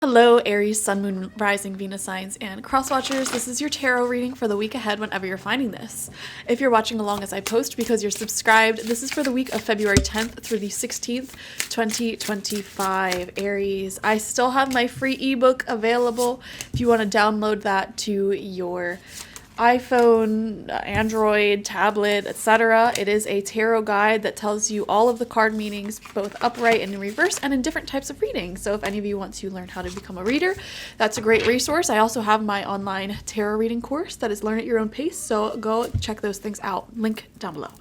Hello, Aries, Sun, Moon, Rising, Venus signs, and cross watchers. This is your tarot reading for the week ahead whenever you're finding this. If you're watching along as I post because you're subscribed, this is for the week of February 10th through the 16th, 2025, Aries. I still have my free ebook available if you want to download that to your iPhone, Android, tablet, etc. It is a tarot guide that tells you all of the card meanings, both upright and in reverse, and in different types of readings. So if any of you want to learn how to become a reader, that's a great resource. I also have my online tarot reading course that is Learn at Your Own Pace, so go check those things out. Link down below.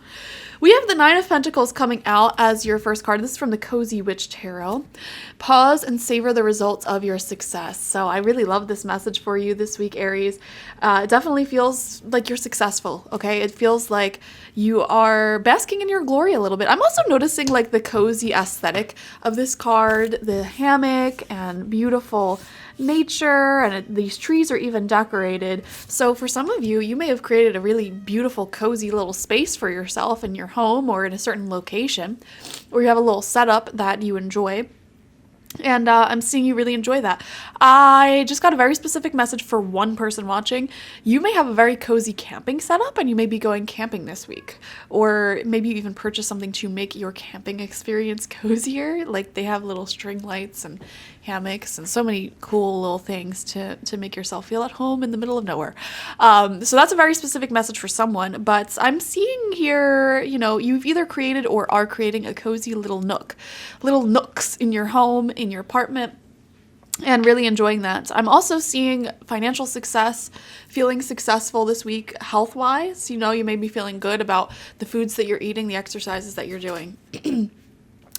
We have the Nine of Pentacles coming out as your first card. This is from the Cozy Witch Tarot. Pause and savor the results of your success. So I really love this message for you this week, Aries. It definitely feels like you're successful, okay? It feels like you are basking in your glory a little bit. I'm also noticing like the cozy aesthetic of this card, the hammock and beautiful nature, and these trees are even decorated. So for some of you, you may have created a really beautiful, cozy little space for yourself in your home or in a certain location, or you have a little setup that you enjoy. And I'm seeing you really enjoy that. I just got a very specific message for one person watching. You may have a very cozy camping setup and you may be going camping this week. Or maybe you even purchase something to make your camping experience cozier. Like they have little string lights and hammocks and so many cool little things to make yourself feel at home in the middle of nowhere. So that's a very specific message for someone. But I'm seeing here, you know, you've either created or are creating a cozy little nook. Little nooks in your home, in your apartment, and really enjoying that. I'm also seeing financial success, feeling successful this week health-wise. You know, you may be feeling good about the foods that you're eating, the exercises that you're doing.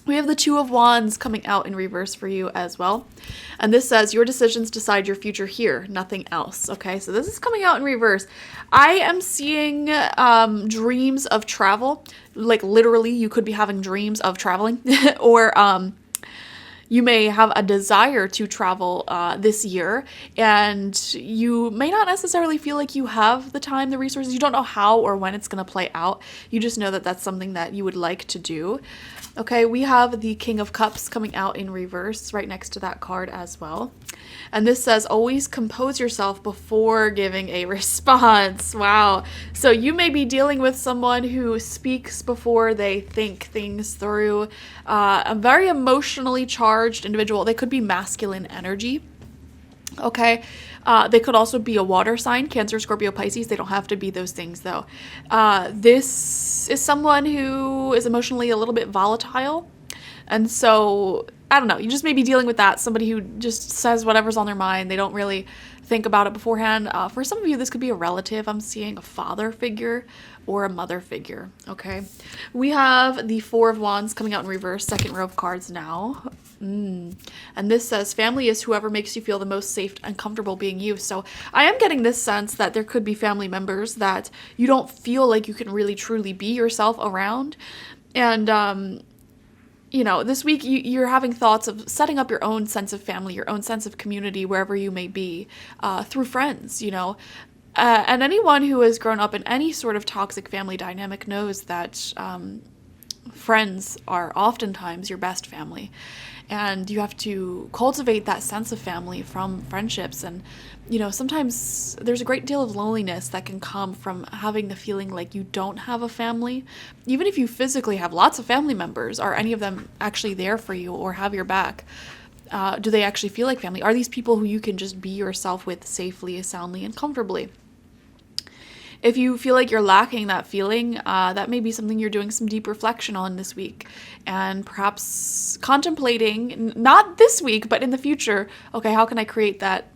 We have the Two of Wands coming out in reverse for you as well. And this says, your decisions decide your future here, nothing else. Okay, so this is coming out in reverse. I am seeing dreams of travel. Like literally, you could be having dreams of traveling. Or you may have a desire to travel this year, and you may not necessarily feel like you have the time, the resources. You don't know how or when it's going to play out. You just know that that's something that you would like to do. Okay, we have the King of Cups coming out in reverse right next to that card as well. And this says, always compose yourself before giving a response. Wow. So you may be dealing with someone who speaks before they think things through. A very emotionally charged individual. They could be masculine energy. Okay, they could also be a water sign, Cancer, Scorpio, Pisces. They don't have to be those things though. This is someone who is emotionally a little bit volatile. And so, I don't know, you just may be dealing with that. Somebody who just says whatever's on their mind. They don't really think about it beforehand. For some of you, this could be a relative. I'm seeing a father figure or a mother figure, okay? We have the Four of Wands coming out in reverse, second row of cards now. And this says, family is whoever makes you feel the most safe and comfortable being you. So I am getting this sense that there could be family members that you don't feel like you can really truly be yourself around. And, you know, this week you're having thoughts of setting up your own sense of family, your own sense of community, wherever you may be, through friends, you know. And anyone who has grown up in any sort of toxic family dynamic knows that friends are oftentimes your best family. And you have to cultivate that sense of family from friendships. And, you know, sometimes there's a great deal of loneliness that can come from having the feeling like you don't have a family. Even if you physically have lots of family members, are any of them actually there for you or have your back? Do they actually feel like family? Are these people who you can just be yourself with safely, soundly, and comfortably? If you feel like you're lacking that feeling, that may be something you're doing some deep reflection on this week, and perhaps contemplating, not this week, but in the future, okay, how can I create that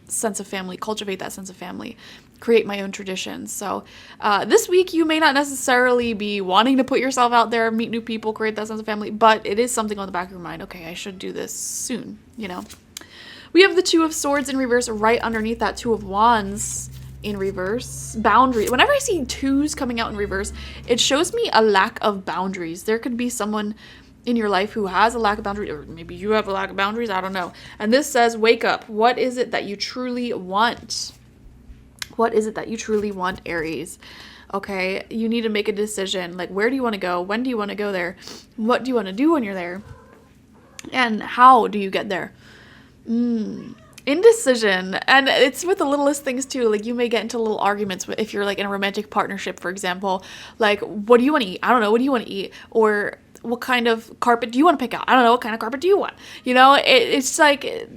sense of family, cultivate that sense of family, create my own traditions? So this week, you may not necessarily be wanting to put yourself out there, meet new people, create that sense of family, but it is something on the back of your mind. Okay, I should do this soon, you know. We have the Two of Swords in reverse right underneath that Two of Wands in reverse. Boundary. Whenever I see twos coming out in reverse, it shows me a lack of boundaries. There could be someone in your life who has a lack of boundaries, or maybe you have a lack of boundaries, I don't know. And this says, wake up. What is it that you truly want? What is it that you truly want, Aries? Okay, you need to make a decision. Like, where do you want to go? When do you want to go there? What do you want to do when you're there? And how do you get there? Indecision. And it's with the littlest things too. Like you may get into little arguments if you're like in a romantic partnership, for example. Like, what do you want to eat? I don't know. What do you want to eat? Or what kind of carpet do you want to pick out? I don't know. What kind of carpet do you want? You know, it's like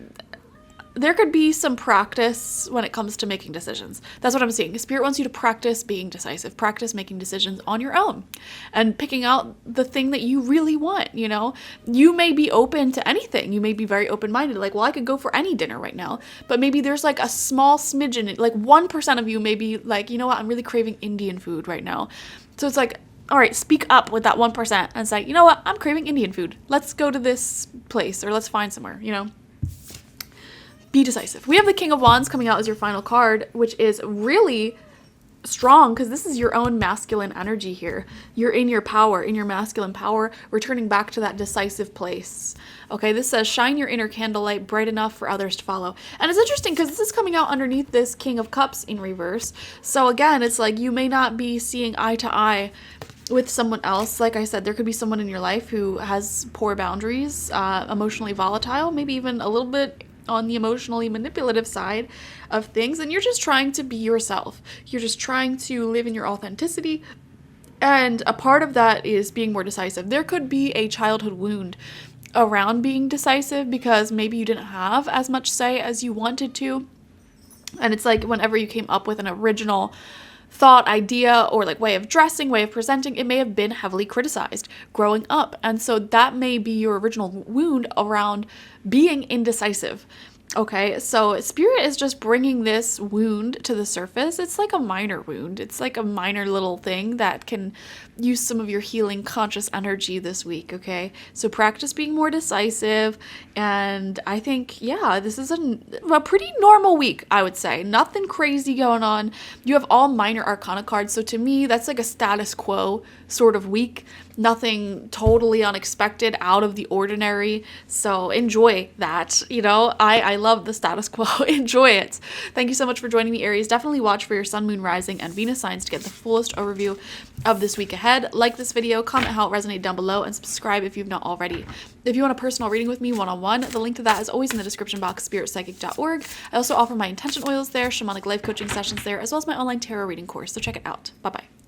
there could be some practice when it comes to making decisions. That's what I'm seeing. Spirit wants you to practice being decisive, practice making decisions on your own and picking out the thing that you really want, you know? You may be open to anything. You may be very open-minded. Like, well, I could go for any dinner right now. But maybe there's like a small smidgen, like 1% of you may be like, you know what? I'm really craving Indian food right now. So it's like, all right, speak up with that 1% and say, you know what? I'm craving Indian food. Let's go to this place or let's find somewhere, you know? Be decisive. We have the King of Wands coming out as your final card, which is really strong because this is your own masculine energy here. You're in your power, in your masculine power, returning back to that decisive place. Okay, this says, shine your inner candlelight bright enough for others to follow. And it's interesting because this is coming out underneath this King of Cups in reverse. So again, it's like you may not be seeing eye to eye with someone else. Like I said, there could be someone in your life who has poor boundaries, emotionally volatile, maybe even a little bit on the emotionally manipulative side of things, and you're just trying to be yourself. You're just trying to live in your authenticity, and a part of that is being more decisive. There could be a childhood wound around being decisive because maybe you didn't have as much say as you wanted to, and it's like whenever you came up with an original thought, idea, or like way of dressing, way of presenting, it may have been heavily criticized growing up. And so that may be your original wound around being indecisive. Okay, so Spirit is just bringing this wound to the surface. It's like a minor wound. It's like a minor little thing that can use some of your healing conscious energy this week, okay? So practice being more decisive, and I think, yeah, this is a pretty normal week, I would say. Nothing crazy going on. You have all minor arcana cards, so to me, that's like a status quo sort of week. Nothing totally unexpected, out of the ordinary, so enjoy that, you know? I love the status quo. Enjoy it. Thank you so much for joining me, Aries. Definitely watch for your sun, moon, rising, and Venus signs to get the fullest overview of this week ahead. Like this video, comment how it resonated down below, and subscribe if you've not already. If you want a personal reading with me one-on-one, the link to that is always in the description box, spiritpsychic.org. I also offer my intention oils there, shamanic life coaching sessions there, as well as my online tarot reading course, so check it out. Bye-bye.